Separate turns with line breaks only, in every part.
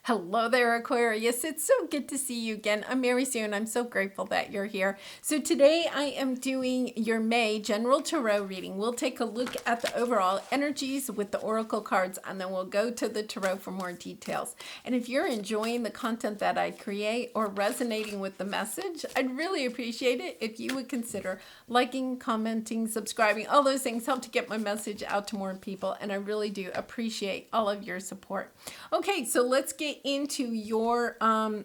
Hello there, Aquarius. It's so good to see you again. I'm Mary Sue, and I'm so grateful that you're here. So today I am doing your May General Tarot reading. We'll take a look at the overall energies with the Oracle cards, and then we'll go to the Tarot for more details. And if you're enjoying the content that I create or resonating with the message, I'd really appreciate it if you would consider liking, commenting, subscribing. All those things help to get my message out to more people, and I really do appreciate all of your support. Okay, so let's get into your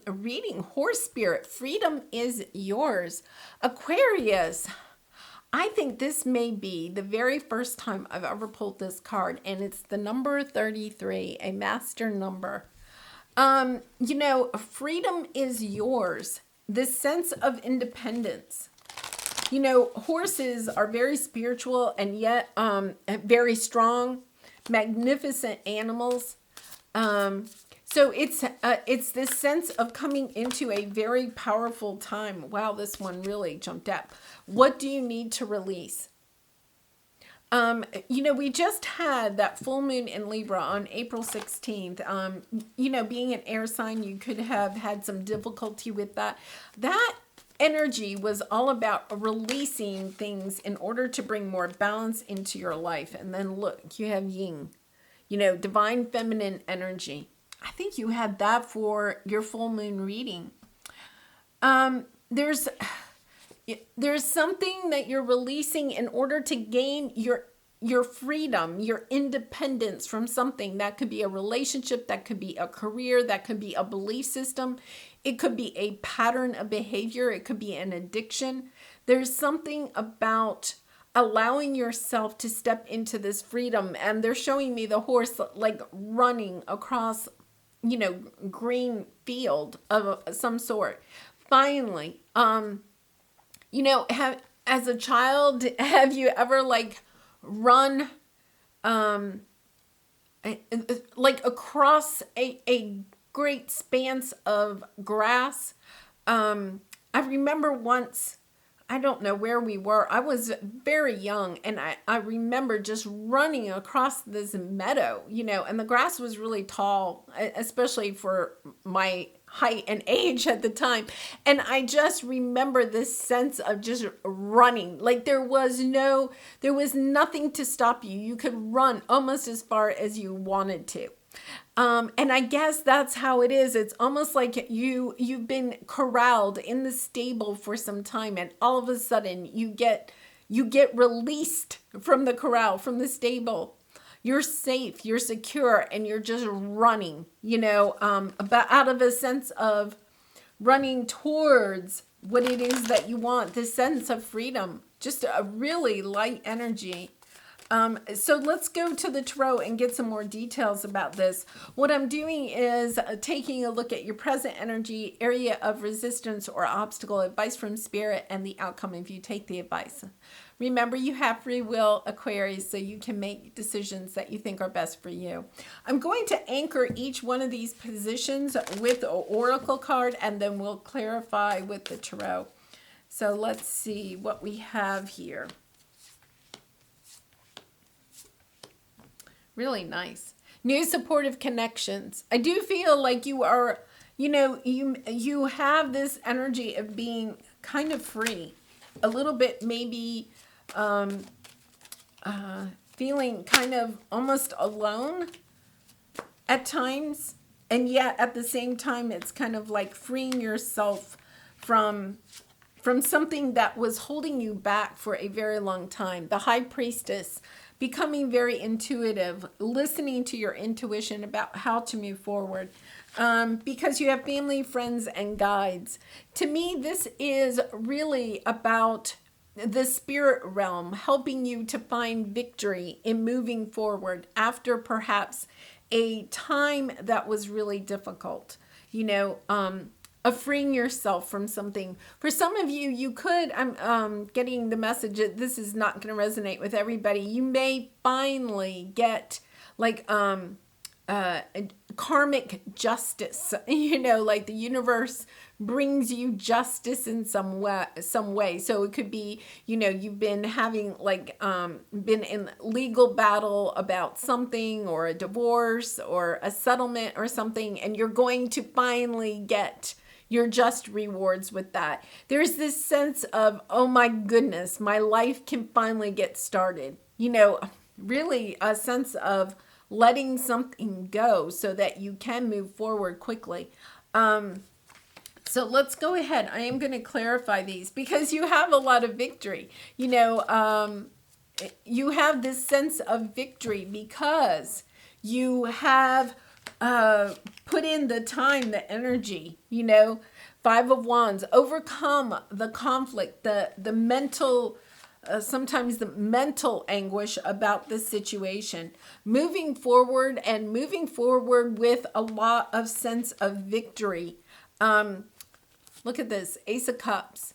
reading. Horse Spirit, freedom is yours. Aquarius, I think this may be the very first time I've ever pulled this card, and it's the number 33, a master number. Freedom is yours. This sense of independence. Horses are very spiritual and yet very strong, magnificent animals. So it's this sense of coming into a very powerful time. Wow, this one really jumped up. What do you need to release? We just had that full moon in Libra on April 16th. Being an air sign, you could have had some difficulty with that. That energy was all about releasing things in order to bring more balance into your life. And then look, you have yin, divine feminine energy. I think you had that for your full moon reading. There's something that you're releasing in order to gain your freedom, your independence from something. That could be a relationship, that could be a career, that could be a belief system. It could be a pattern of behavior. It could be an addiction. There's something about allowing yourself to step into this freedom. And they're showing me the horse like running across, green field of some sort. Finally, as a child, have you ever run across a great expanse of grass? I remember once, I don't know where we were. I was very young, and I remember just running across this meadow, and the grass was really tall, especially for my height and age at the time. And I just remember this sense of just running. Like there was nothing to stop you. You could run almost as far as you wanted to. And I guess that's how it is. It's almost like you've been corralled in the stable for some time, and all of a sudden you get released from the corral, from the stable. You're safe, you're secure, and you're just running, about out of a sense of running towards what it is that you want, this sense of freedom, just a really light energy. So let's go to the tarot and get some more details about this. What I'm doing is taking a look at your present energy, area of resistance or obstacle, advice from spirit, and the outcome if you take the advice. Remember, you have free will, Aquarius, so you can make decisions that you think are best for you. I'm going to anchor each one of these positions with an oracle card, and then we'll clarify with the tarot. So let's see what we have here. Really nice. New supportive connections. I do feel like you are, you have this energy of being kind of free. A little bit maybe feeling kind of almost alone at times. And yet at the same time, it's kind of like freeing yourself from something that was holding you back for a very long time. The High Priestess, becoming very intuitive, listening to your intuition about how to move forward, because you have family, friends, and guides. To me, this is really about the spirit realm, helping you to find victory in moving forward after perhaps a time that was really difficult. Of freeing yourself from something. For some of you, you could, I'm getting the message that this is not going to resonate with everybody. You may finally get karmic justice, like the universe brings you justice in some way. So it could be, you've been having been in legal battle about something, or a divorce or a settlement or something, and you're going to finally get your just rewards with that. There's this sense of, oh my goodness, my life can finally get started. Really a sense of letting something go so that you can move forward quickly. So let's go ahead. I am going to clarify these because you have a lot of victory. You have this sense of victory because you have put in the time, the energy, Five of Wands, overcome the conflict, the mental, sometimes the mental anguish about this situation, moving forward with a lot of sense of victory. Look at this, Ace of Cups.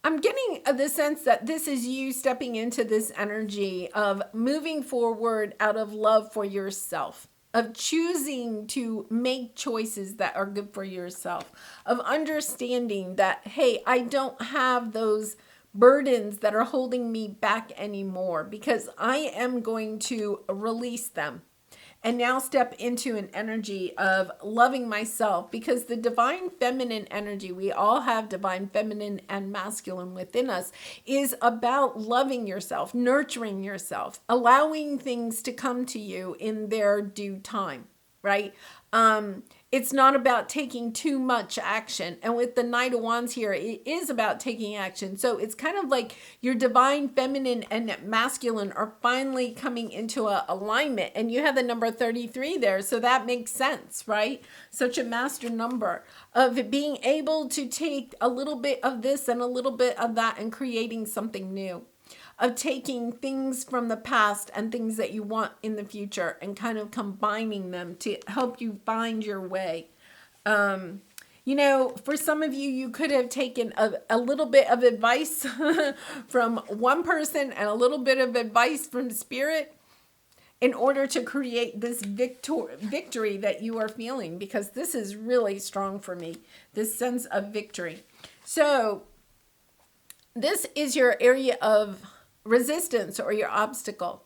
I'm getting the sense that this is you stepping into this energy of moving forward out of love for yourself, of choosing to make choices that are good for yourself, of understanding that, hey, I don't have those burdens that are holding me back anymore because I am going to release them. And now step into an energy of loving myself, because the divine feminine energy, we all have divine feminine and masculine within us, is about loving yourself, nurturing yourself, allowing things to come to you in their due time, right? It's not about taking too much action. And with the Knight of Wands here, it is about taking action. So it's kind of like your divine feminine and masculine are finally coming into a alignment. And you have the number 33 there. So that makes sense, right? Such a master number of being able to take a little bit of this and a little bit of that and creating something new. Of taking things from the past and things that you want in the future and kind of combining them to help you find your way. For some of you, you could have taken a little bit of advice from one person and a little bit of advice from spirit in order to create this victory that you are feeling, because this is really strong for me, this sense of victory. So this is your area of resistance or your obstacle.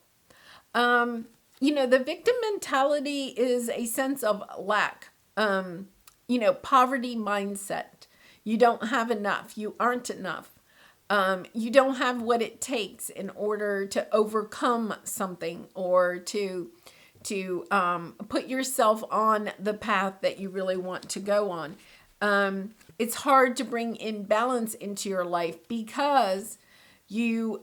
The victim mentality is a sense of lack, poverty mindset. You don't have enough. You aren't enough. You don't have what it takes in order to overcome something or to put yourself on the path that you really want to go on. It's hard to bring in balance into your life because you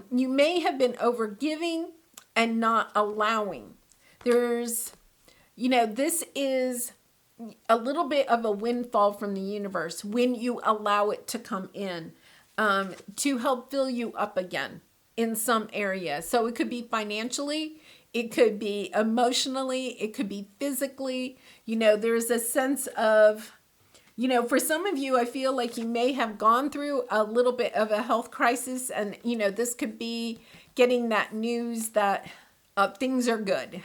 may have been overgiving and not allowing. This is a little bit of a windfall from the universe when you allow it to come in to help fill you up again in some area. So it could be financially, it could be emotionally, it could be physically. There's a sense of, for some of you, I feel like you may have gone through a little bit of a health crisis, and, this could be getting that news that things are good,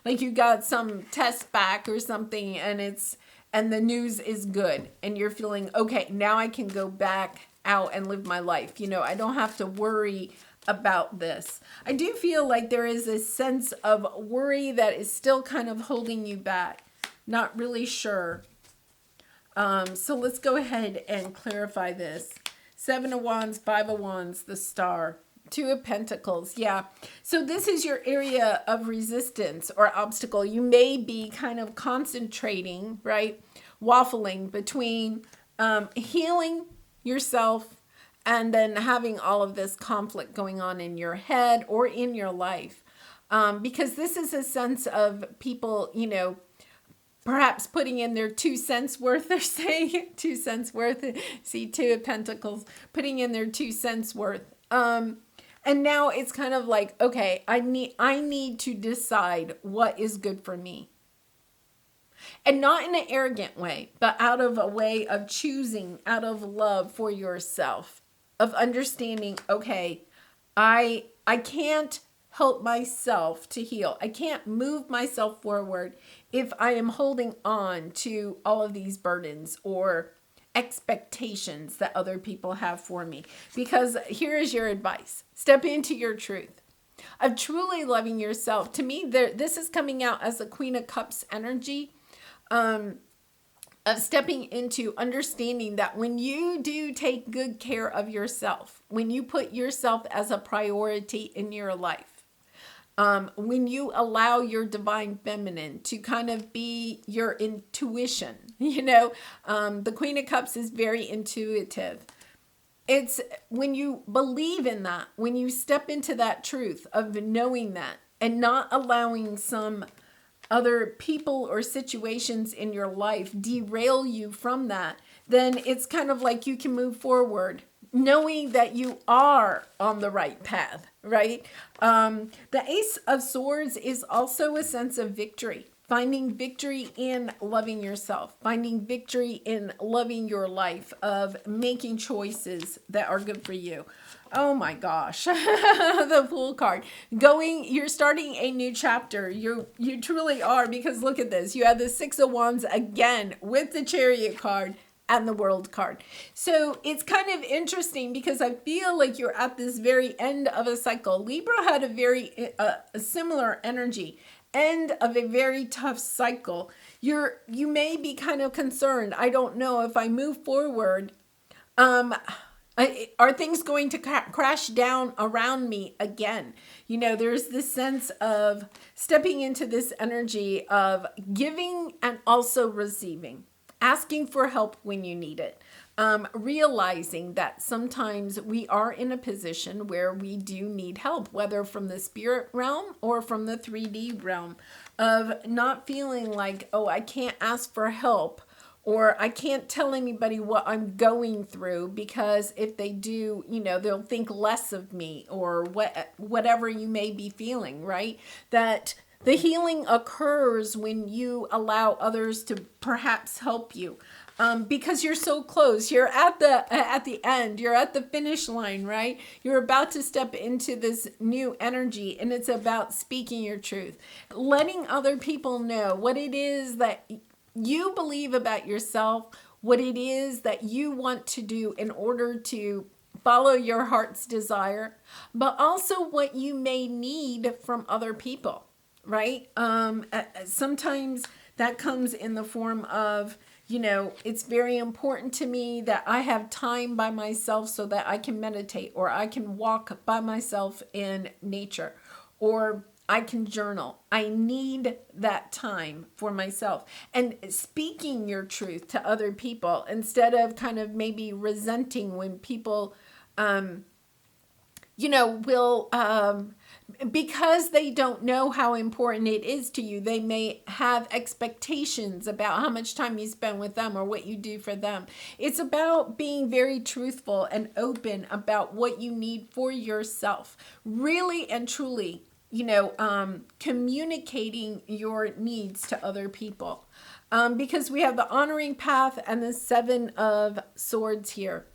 like you got some test back or something, and the news is good, and you're feeling, okay, now I can go back out and live my life. I don't have to worry about this. I do feel like there is a sense of worry that is still kind of holding you back. Not really sure. So let's go ahead and clarify this. 7 of Wands, 5 of Wands, the Star, 2 of Pentacles. Yeah. So this is your area of resistance or obstacle. You may be kind of concentrating, right? Waffling between healing yourself and then having all of this conflict going on in your head or in your life. Because this is a sense of people, perhaps putting in their 2 cents worth, they're saying 2 cents worth. See, 2 of Pentacles, putting in their 2 cents worth. And now it's kind of like, okay, I need to decide what is good for me. And not in an arrogant way, but out of a way of choosing, out of love for yourself, of understanding, okay, I can't help myself to heal. I can't move myself forward if I am holding on to all of these burdens or expectations that other people have for me. Because here is your advice. Step into your truth of truly loving yourself. To me, this is coming out as the Queen of Cups energy. Of stepping into understanding that when you do take good care of yourself, when you put yourself as a priority in your life, when you allow your divine feminine to kind of be your intuition, the Queen of Cups is very intuitive. It's when you believe in that, when you step into that truth of knowing that and not allowing some other people or situations in your life derail you from that, then it's kind of like you can move forward knowing that you are on the right path, right? The Ace of Swords is also a sense of victory. Finding victory in loving yourself, finding victory in loving your life, of making choices that are good for you. Oh my gosh, the Fool card. You're starting a new chapter. You truly are, because look at this. You have the Six of Wands again with the Chariot card and the World card. So it's kind of interesting because I feel like you're at this very end of a cycle. Libra had a very similar energy. End of a very tough cycle. You may be kind of concerned. I don't know if I move forward, are things going to crash down around me again? There's this sense of stepping into this energy of giving and also receiving, asking for help when you need it. Realizing that sometimes we are in a position where we do need help, whether from the spirit realm or from the 3D realm, of not feeling like, oh, I can't ask for help, or I can't tell anybody what I'm going through, because if they do, they'll think less of me, or whatever you may be feeling, right? That the healing occurs when you allow others to perhaps help you. Because you're so close. You're at the end. You're at the finish line, right? You're about to step into this new energy, and it's about speaking your truth. Letting other people know what it is that you believe about yourself, what it is that you want to do in order to follow your heart's desire, but also what you may need from other people, right? Sometimes that comes in the form of, it's very important to me that I have time by myself so that I can meditate, or I can walk by myself in nature, or I can journal. I need that time for myself. And speaking your truth to other people, instead of kind of maybe resenting when people, will, because they don't know how important it is to you, they may have expectations about how much time you spend with them or what you do for them. It's about being very truthful and open about what you need for yourself. Really and truly, communicating your needs to other people. Because we have the honoring path and the Seven of Swords here.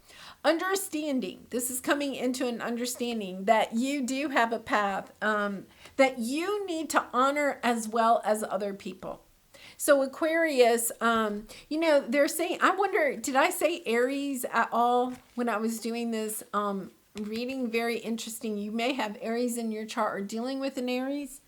Understanding, this is coming into an understanding that you do have a path that you need to honor as well as other people. So Aquarius, they're saying, I wonder, did I say Aries at all when I was doing this reading? Very interesting. You may have Aries in your chart or dealing with an Aries.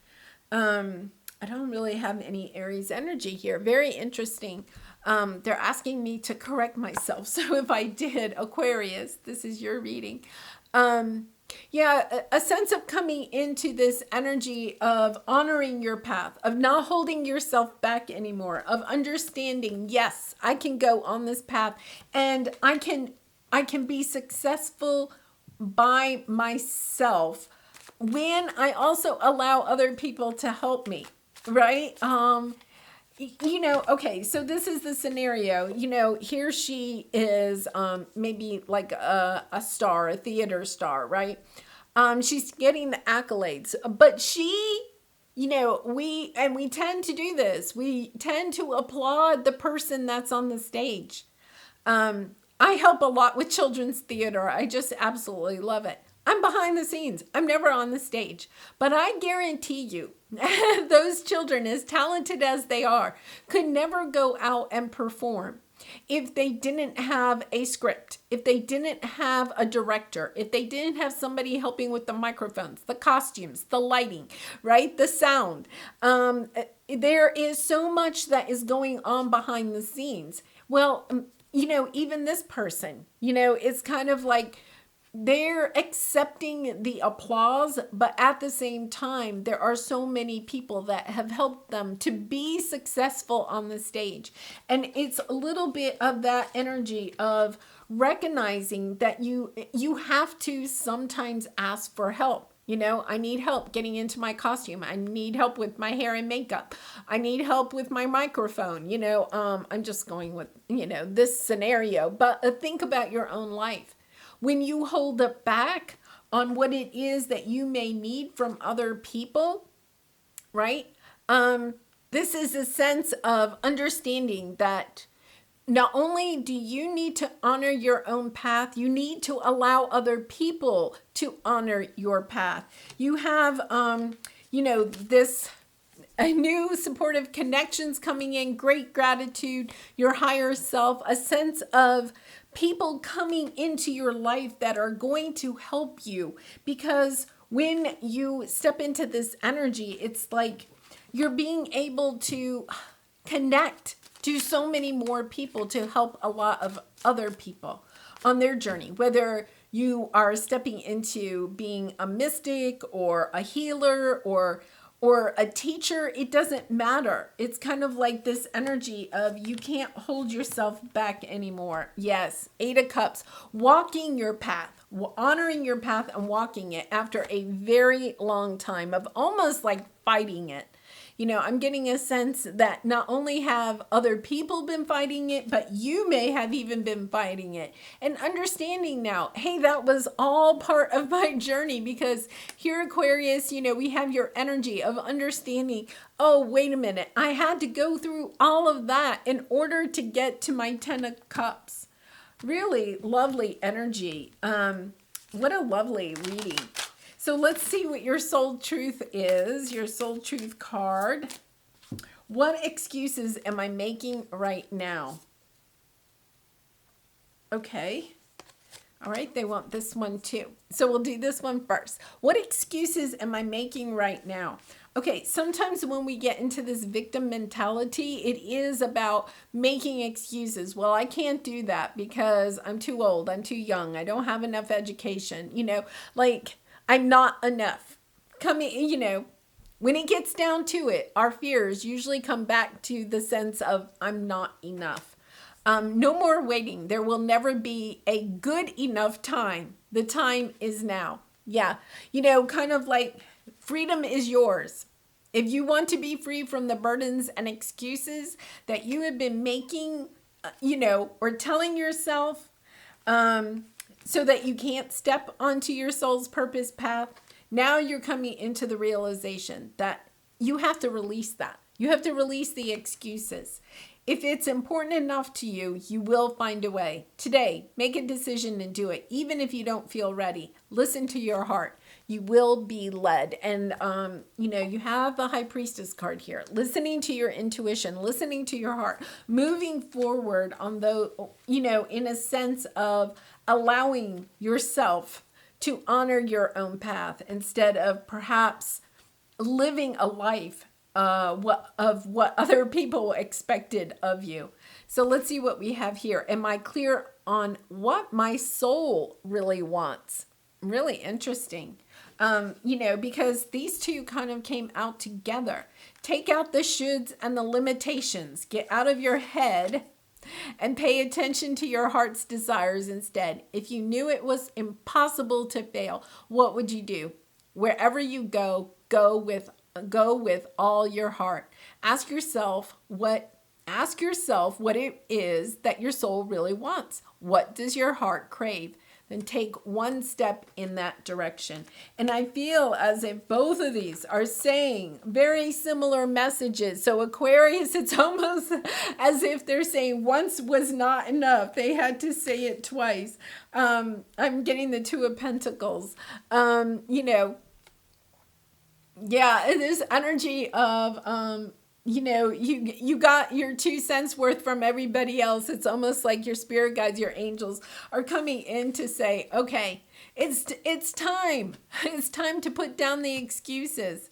I don't really have any Aries energy here. Very interesting. They're asking me to correct myself. So if I did, Aquarius, this is your reading. A sense of coming into this energy of honoring your path, of not holding yourself back anymore, of understanding, yes, I can go on this path and I can be successful by myself when I also allow other people to help me, right? Okay, so this is the scenario. Here she is, maybe like a star, a theater star, right? She's getting the accolades, but she, we tend to do this. We tend to applaud the person that's on the stage. I help a lot with children's theater. I just absolutely love it. I'm behind the scenes. I'm never on the stage. But I guarantee you, those children, as talented as they are, could never go out and perform if they didn't have a script, if they didn't have a director, if they didn't have somebody helping with the microphones, the costumes, the lighting, right? The sound. There is so much that is going on behind the scenes. Well, even this person, it's kind of like they're accepting the applause, but at the same time, there are so many people that have helped them to be successful on the stage. And it's a little bit of that energy of recognizing that you have to sometimes ask for help. I need help getting into my costume. I need help with my hair and makeup. I need help with my microphone. I'm just going with, this scenario. But think about your own life. When you hold it back on what it is that you may need from other people, right? This is a sense of understanding that not only do you need to honor your own path, you need to allow other people to honor your path. You have, this new supportive connections coming in, great gratitude, your higher self, a sense of people coming into your life that are going to help you. Because when you step into this energy, it's like you're being able to connect to so many more people to help a lot of other people on their journey, whether you are stepping into being a mystic or a healer or a teacher. It doesn't matter. It's kind of like this energy of you can't hold yourself back anymore. Yes, 8 of Cups, walking your path, honoring your path and walking it after a very long time of almost like fighting it. I'm getting a sense that not only have other people been fighting it, but you may have even been fighting it. And understanding now, hey, that was all part of my journey, because here, Aquarius, we have your energy of understanding, oh, wait a minute, I had to go through all of that in order to get to my 10 of Cups. Really lovely energy. What a lovely reading. So let's see what your soul truth is. Your soul truth card. What excuses am I making right now? Okay. All right. They want this one too. So we'll do this one first. What excuses am I making right now? Okay. Sometimes when we get into this victim mentality, it is about making excuses. Well, I can't do that because I'm too old. I'm too young. I don't have enough education. I'm not enough. When it gets down to it, our fears usually come back to the sense of I'm not enough. No more waiting. There will never be a good enough time. The time is now. Yeah. Kind of like freedom is yours. If you want to be free from the burdens and excuses that you have been making, or telling yourself, so that you can't step onto your soul's purpose path, now you're coming into the realization that you have to release that. You have to release the excuses. If it's important enough to you, you will find a way. Today, make a decision and do it. Even if you don't feel ready, listen to your heart. You will be led. And, you have the High Priestess card here. Listening to your intuition, listening to your heart, moving forward on in a sense of allowing yourself to honor your own path instead of perhaps living a life what other people expected of you. So let's see what we have here. Am I clear on what my soul really wants? Really interesting. Because these two kind of came out together. Take out the shoulds and the limitations. Get out of your head and pay attention to your heart's desires instead. If you knew it was impossible to fail, what would you do? Wherever you go with all your heart. Ask yourself what it is that your soul really wants. What does your heart crave? and take one step in that direction. And I feel as if both of these are saying very similar messages. So Aquarius, it's almost as if they're saying once was not enough. They had to say it twice. I'm getting the Two of Pentacles. This energy of, you got your 2 cents worth from everybody else. It's almost like your spirit guides, your angels are coming in to say, okay, it's time. It's time to put down the excuses.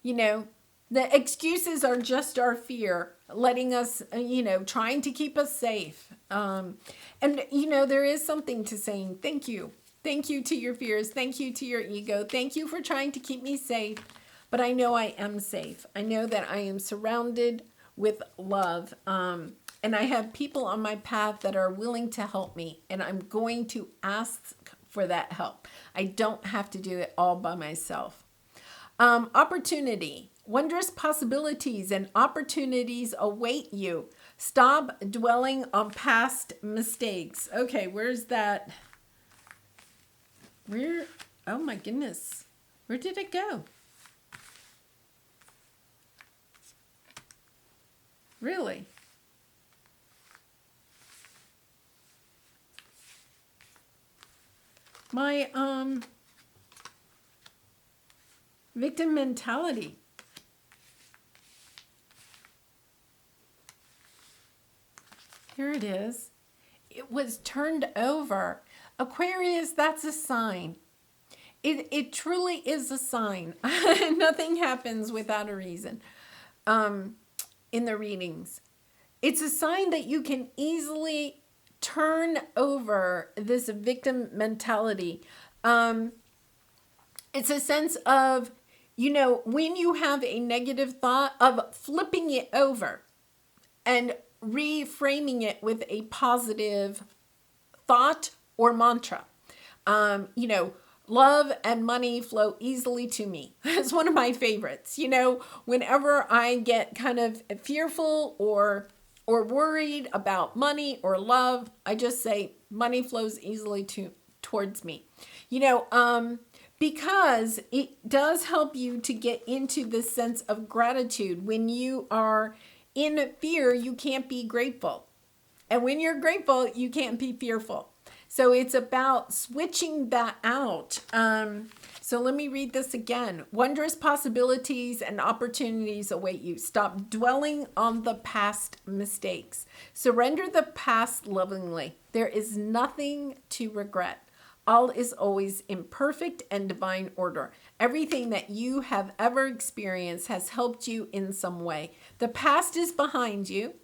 The excuses are just our fear, letting us, trying to keep us safe. There is something to saying thank you. Thank you to your fears. Thank you to your ego. Thank you for trying to keep me safe. But I know I am safe. I know that I am surrounded with love. And I have people on my path that are willing to help me. And I'm going to ask for that help. I don't have to do it all by myself. Opportunity. Wondrous possibilities and opportunities await you. Stop dwelling on past mistakes. Okay, where's that? Oh my goodness. Where did it go? Really? My victim mentality. Here it is. It was turned over. Aquarius, that's a sign. It truly is a sign. Nothing happens without a reason in the readings. It's a sign that you can easily turn over this victim mentality. It's a sense of, when you have a negative thought, of flipping it over and reframing it with a positive thought or mantra. Love and money flow easily to me. It's one of my favorites. Whenever I get kind of fearful or worried about money or love, I just say money flows easily towards me. Because it does help you to get into this sense of gratitude. When you are in fear, you can't be grateful. And when you're grateful, you can't be fearful. So it's about switching that out. So let me read this again. Wondrous possibilities and opportunities await you. Stop dwelling on the past mistakes. Surrender the past lovingly. There is nothing to regret. All is always in perfect and divine order. Everything that you have ever experienced has helped you in some way. The past is behind you.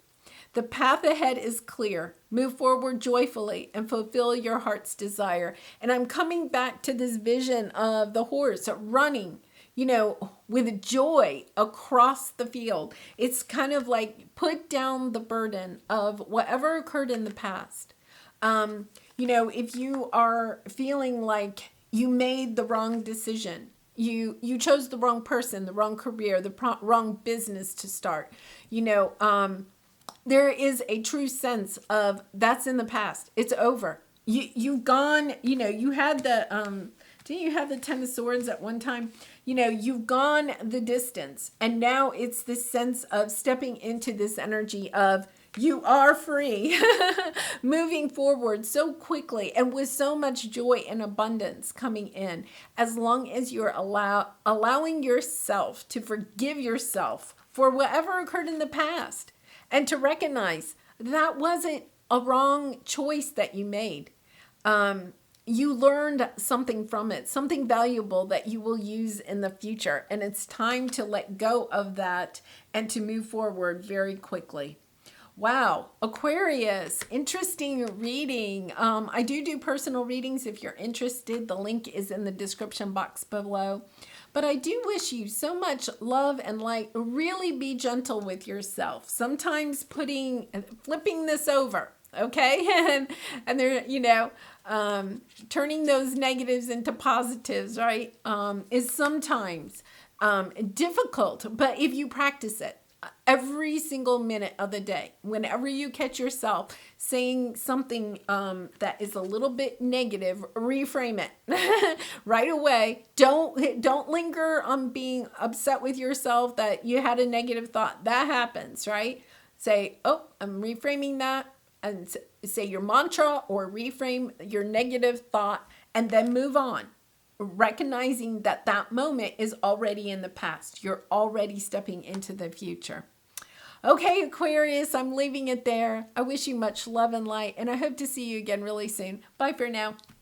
The path ahead is clear. Move forward joyfully and fulfill your heart's desire. And I'm coming back to this vision of the horse running, with joy across the field. It's kind of like put down the burden of whatever occurred in the past. If you are feeling like you made the wrong decision, you chose the wrong person, the wrong career, the wrong business to start, there is a true sense of that's in the past. It's over. You've gone, you had the, didn't you have the 10 of Swords at one time? You've gone the distance. And now it's this sense of stepping into this energy of you are free, moving forward so quickly and with so much joy and abundance coming in, as long as you're allowing yourself to forgive yourself for whatever occurred in the past. And to recognize that wasn't a wrong choice that you made. You learned something from it, something valuable that you will use in the future. And it's time to let go of that and to move forward very quickly. Wow, Aquarius, interesting reading. I do personal readings if you're interested. The link is in the description box below. But I do wish you so much love and light. Really be gentle with yourself. Sometimes flipping this over, okay? and there, turning those negatives into positives, right? Is sometimes difficult. But if you practice it, every single minute of the day. Whenever you catch yourself saying something that is a little bit negative, reframe it right away. Don't linger on being upset with yourself that you had a negative thought. That happens, right? Say, oh, I'm reframing that, and say your mantra or reframe your negative thought, and then move on, recognizing that that moment is already in the past. You're already stepping into the future. Okay, Aquarius, I'm leaving it there. I wish you much love and light, and I hope to see you again really soon. Bye for now.